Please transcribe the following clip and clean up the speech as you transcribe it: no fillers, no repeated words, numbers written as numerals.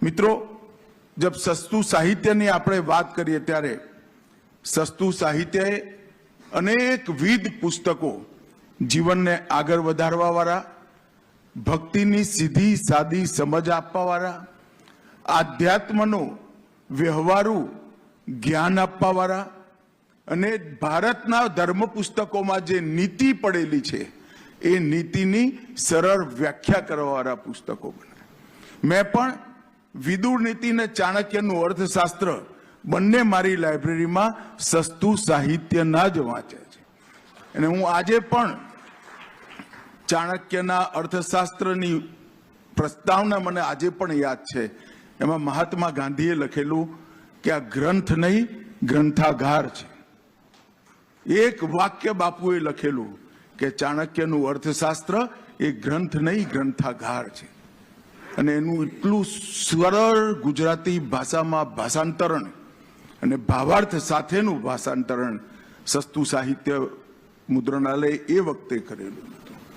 मित्रों, जब सस्तु साहित्यनी आपणे बात करिए त्यारे सस्तु साहित्य अनेकविध पुस्तकों जीवन ने आगर वधारवा वाला, भक्तिनी सीधी सादी समझ आपवा वाला, आध्यात्मनो व्यवहारु ज्ञान आपवा वाला अने भारतना धर्म पुस्तकों में जे नीति पड़ेली छे ए नीतिनी सरल व्याख्या करवा वाला पुस्तकों बने। मैं पण विदुर नीति ने चाणक्यनु अर्थशास्त्र बंने मारी लाइब्रेरी में सस्तु साहित्य ना ज वांचे छे अने हूँ आजे पण चाणक्यना अर्थशास्त्रनी प्रस्तावना मने आजे पण याद छे। एमां महात्मा गांधीए लखेलुं कि आ ग्रंथ नहीं ग्रंथागार छे। एक वाक्य बापुए लखेलुं कि चाणक्यनु अर्थशास्त्र ए ग्रंथ नहीं ग्रंथागार छे अने एनुं एटलुं सरल गुजराती भाषामां भाषांतरण अने भावार्थ साथेनुं भाषांतरण सस्तु साहित्य मुद्रणालय ए वखते करेलुं।